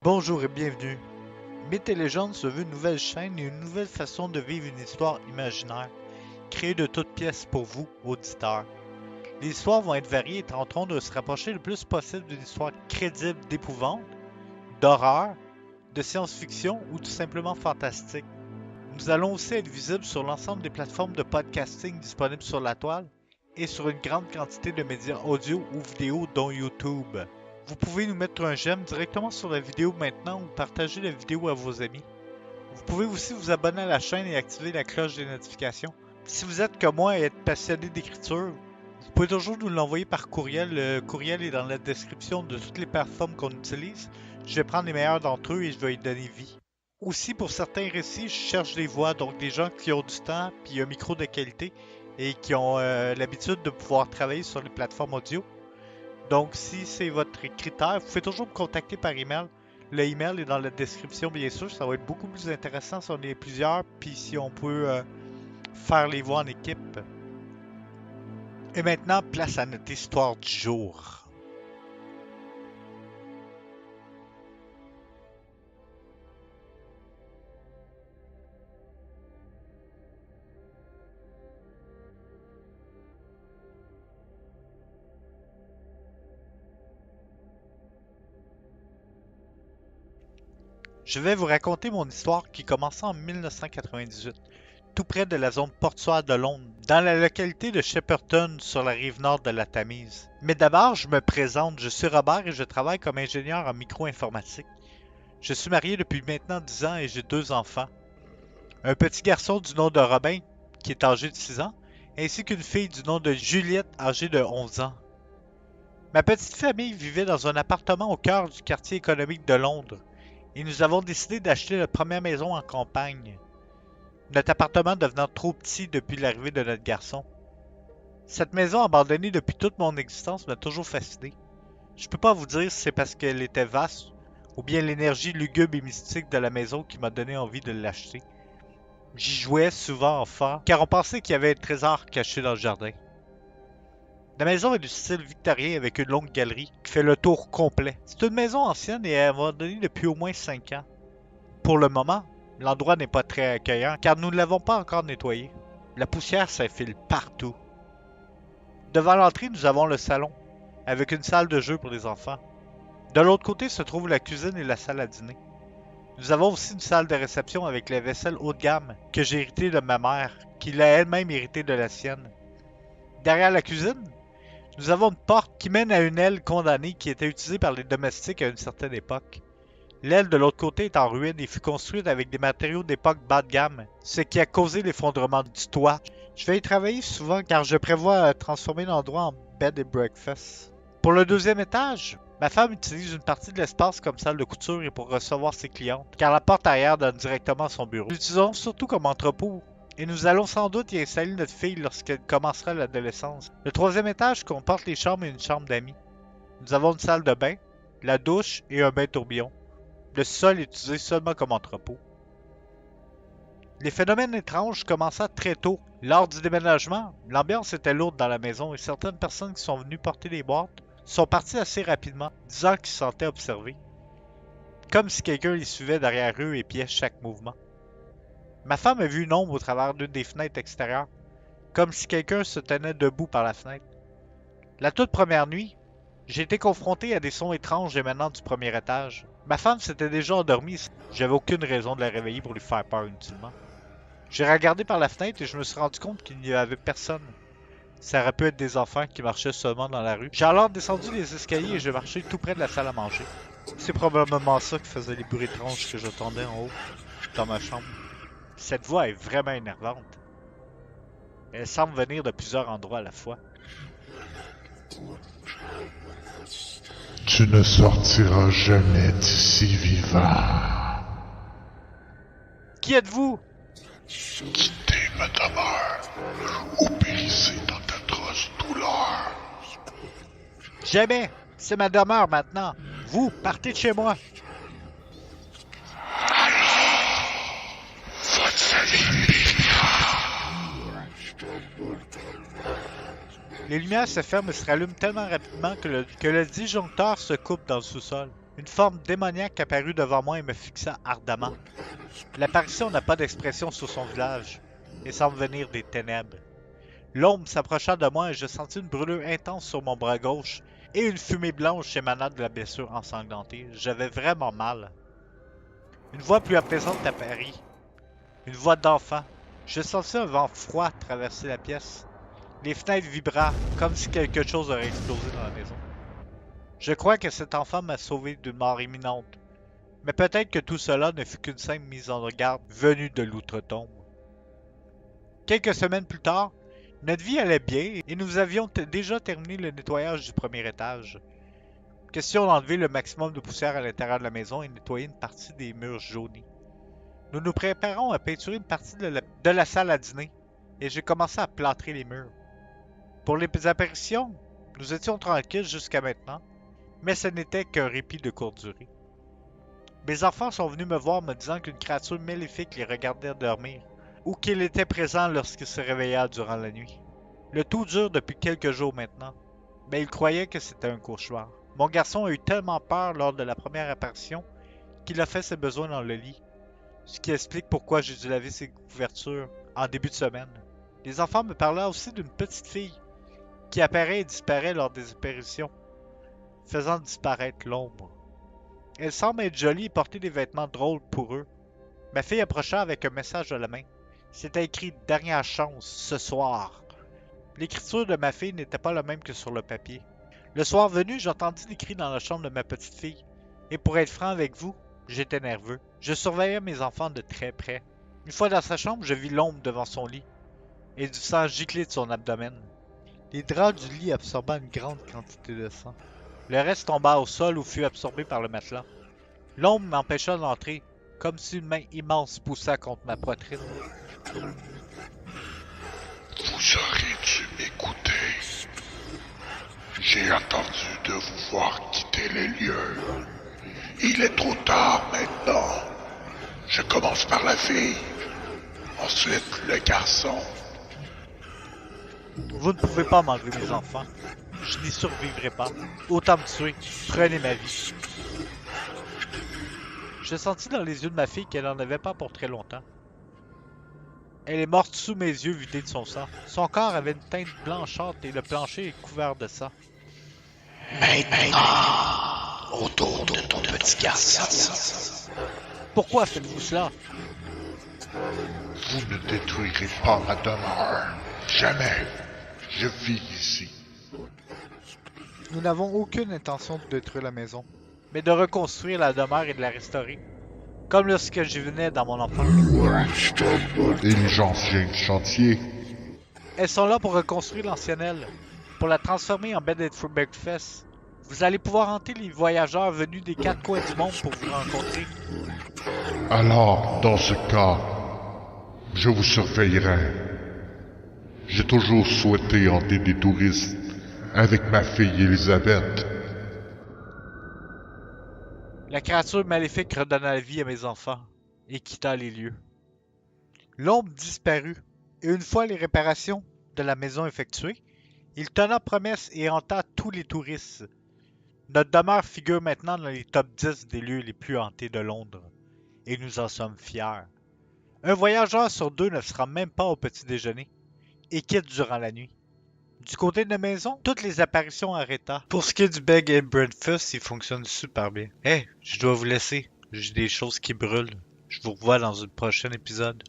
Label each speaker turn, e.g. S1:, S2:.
S1: Bonjour et bienvenue. Mythes et légendes se veut une nouvelle chaîne et une nouvelle façon de vivre une histoire imaginaire, créée de toutes pièces pour vous, auditeurs. Les histoires vont être variées et tenteront de se rapprocher le plus possible d'une histoire crédible d'épouvante, d'horreur, de science-fiction ou tout simplement fantastique. Nous allons aussi être visibles sur l'ensemble des plateformes de podcasting disponibles sur la toile et sur une grande quantité de médias audio ou vidéo dont YouTube. Vous pouvez nous mettre un j'aime directement sur la vidéo maintenant ou partager la vidéo à vos amis. Vous pouvez aussi vous abonner à la chaîne et activer la cloche des notifications. Si vous êtes comme moi et êtes passionné d'écriture, vous pouvez toujours nous l'envoyer par courriel. Le courriel est dans la description de toutes les plateformes qu'on utilise. Je vais prendre les meilleurs d'entre eux et je vais y donner vie. Aussi, pour certains récits, je cherche des voix, donc des gens qui ont du temps puis un micro de qualité et qui ont l'habitude de pouvoir travailler sur les plateformes audio. Donc, si c'est votre critère, vous pouvez toujours me contacter par email. Le email est dans la description, bien sûr. Ça va être beaucoup plus intéressant si on est plusieurs, puis si on peut faire les voix en équipe. Et maintenant, place à notre histoire du jour. Je vais vous raconter mon histoire qui commença en 1998, tout près de la zone portuaire de Londres, dans la localité de Shepperton sur la rive nord de la Tamise. Mais d'abord, je me présente, je suis Robert et je travaille comme ingénieur en micro-informatique. Je suis marié depuis maintenant 10 ans et j'ai 2 enfants. Un petit garçon du nom de Robin, qui est âgé de 6 ans, ainsi qu'une fille du nom de Juliette, âgée de 11 ans. Ma petite famille vivait dans un appartement au cœur du quartier économique de Londres, et nous avons décidé d'acheter notre première maison en campagne, notre appartement devenant trop petit depuis l'arrivée de notre garçon. Cette maison abandonnée depuis toute mon existence m'a toujours fasciné. Je peux pas vous dire si c'est parce qu'elle était vaste, ou bien l'énergie lugubre et mystique de la maison qui m'a donné envie de l'acheter. J'y jouais souvent enfant, car on pensait qu'il y avait un trésor caché dans le jardin. La maison est du style victorien avec une longue galerie qui fait le tour complet. C'est une maison ancienne et abandonnée depuis au moins 5 ans. Pour le moment, l'endroit n'est pas très accueillant car nous ne l'avons pas encore nettoyé. La poussière s'infile partout. Devant l'entrée, nous avons le salon, avec une salle de jeu pour les enfants. De l'autre côté se trouve la cuisine et la salle à dîner. Nous avons aussi une salle de réception avec la vaisselle haut de gamme que j'ai héritée de ma mère, qui l'a elle-même héritée de la sienne. Derrière la cuisine, nous avons une porte qui mène à une aile condamnée qui était utilisée par les domestiques à une certaine époque. L'aile de l'autre côté est en ruine et fut construite avec des matériaux d'époque bas de gamme, ce qui a causé l'effondrement du toit. Je vais y travailler souvent car je prévois transformer l'endroit en bed and breakfast. Pour le deuxième étage, ma femme utilise une partie de l'espace comme salle de couture et pour recevoir ses clientes, car la porte arrière donne directement à son bureau. Nous l'utilisons surtout comme entrepôt et nous allons sans doute y installer notre fille lorsqu'elle commencera l'adolescence. Le troisième étage comporte les chambres et une chambre d'amis. Nous avons une salle de bain, la douche et un bain tourbillon. Le sol est utilisé seulement comme entrepôt. Les phénomènes étranges commençaient très tôt. Lors du déménagement, l'ambiance était lourde dans la maison et certaines personnes qui sont venues porter les boîtes sont parties assez rapidement, disant qu'ils se sentaient observés. Comme si quelqu'un les suivait derrière eux et épiait chaque mouvement. Ma femme a vu une ombre au travers d'une des fenêtres extérieures, comme si quelqu'un se tenait debout par la fenêtre. La toute première nuit, j'ai été confronté à des sons étranges émanant du premier étage. Ma femme s'était déjà endormie, j'avais aucune raison de la réveiller pour lui faire peur inutilement. J'ai regardé par la fenêtre et je me suis rendu compte qu'il n'y avait personne. Ça aurait pu être des enfants qui marchaient seulement dans la rue. J'ai alors descendu les escaliers et j'ai marché tout près de la salle à manger. C'est probablement ça qui faisait les bruits étranges que j'entendais en haut, dans ma chambre. Cette voix est vraiment énervante. Elle semble venir de plusieurs endroits à la fois.
S2: Tu ne sortiras jamais d'ici vivant.
S1: Qui êtes-vous?
S2: Quittez ma demeure ou périssez dans d'atroces douleurs.
S1: Jamais! C'est ma demeure maintenant. Vous, partez de chez moi.
S2: Votre famille périra.
S1: Les lumières se ferment et se rallument tellement rapidement que le disjoncteur se coupe dans le sous-sol. Une forme démoniaque apparut devant moi et me fixa ardemment. L'apparition n'a pas d'expression sur son visage et semble venir des ténèbres. L'ombre s'approcha de moi et je sentis une brûlure intense sur mon bras gauche et une fumée blanche émanant de la blessure ensanglantée. J'avais vraiment mal. Une voix plus apaisante apparut. Une voix d'enfant. Je sentis un vent froid traverser la pièce. Les fenêtres vibrèrent comme si quelque chose aurait explosé dans la maison. Je crois que cet enfant m'a sauvé d'une mort imminente. Mais peut-être que tout cela ne fut qu'une simple mise en garde venue de l'outre-tombe. Quelques semaines plus tard, notre vie allait bien et nous avions déjà terminé le nettoyage du premier étage. Question d'enlever le maximum de poussière à l'intérieur de la maison et nettoyer une partie des murs jaunis. Nous nous préparons à peinturer une partie de la salle à dîner et j'ai commencé à plâtrer les murs. Pour les apparitions, nous étions tranquilles jusqu'à maintenant, mais ce n'était qu'un répit de courte durée. Mes enfants sont venus me voir me disant qu'une créature maléfique les regardait dormir, ou qu'il était présent lorsqu'ils se réveillaient durant la nuit. Le tout dure depuis quelques jours maintenant, mais ils croyaient que c'était un cauchemar. Mon garçon a eu tellement peur lors de la première apparition qu'il a fait ses besoins dans le lit, ce qui explique pourquoi j'ai dû laver ses couvertures en début de semaine. Les enfants me parlaient aussi d'une petite fille qui apparaît et disparaît lors des apparitions, faisant disparaître l'ombre. Elle semble être jolie et porter des vêtements drôles pour eux. Ma fille approcha avec un message à la main. C'était écrit « Dernière chance, ce soir ». L'écriture de ma fille n'était pas la même que sur le papier. Le soir venu, j'entendis des cris dans la chambre de ma petite fille. Et pour être franc avec vous, j'étais nerveux. Je surveillais mes enfants de très près. Une fois dans sa chambre, je vis l'ombre devant son lit et du sang gicler de son abdomen. Les draps du lit absorbaient une grande quantité de sang. Le reste tomba au sol ou fut absorbé par le matelas. L'ombre m'empêcha d'entrer, comme si une main immense poussa contre ma poitrine.
S2: Vous auriez dû m'écouter. J'ai attendu de vous voir quitter les lieux. Il est trop tard maintenant. Je commence par la fille, ensuite le garçon.
S1: Vous ne pouvez pas m'enlever mes enfants. Je n'y survivrai pas. Autant me tuer. Prenez ma vie. Je sentis dans les yeux de ma fille qu'elle n'en avait pas pour très longtemps. Elle est morte sous mes yeux vidée de son sang. Son corps avait une teinte blanchâtre et le plancher est couvert de sang.
S3: Maintenant, autour de ton petit garçon.
S1: Pourquoi faites-vous cela?
S2: Vous ne détruirez pas ma demeure. Jamais. Je vis ici.
S1: Nous n'avons aucune intention de détruire la maison, mais de reconstruire la demeure et de la restaurer. Comme lorsque j'y venais dans mon enfance.
S2: Et les anciens chantiers.
S1: Elles sont là pour reconstruire l'ancienne aile, pour la transformer en bed and breakfast. Vous allez pouvoir hanter les voyageurs venus des quatre coins du monde pour vous rencontrer.
S2: Alors, dans ce cas, je vous surveillerai. J'ai toujours souhaité hanter des touristes avec ma fille Elisabeth.
S1: La créature maléfique redonna la vie à mes enfants et quitta les lieux. L'ombre disparut, et une fois les réparations de la maison effectuées, il tena promesse et hanta tous les touristes. Notre demeure figure maintenant dans les top 10 des lieux les plus hantés de Londres, et nous en sommes fiers. Un voyageur sur deux ne sera même pas au petit déjeuner, et quitte durant la nuit. Du côté de la maison, toutes les apparitions arrêta. Pour ce qui est du Bed and Breakfast, il fonctionne super bien. Je dois vous laisser. J'ai des choses qui brûlent. Je vous revois dans un prochain épisode.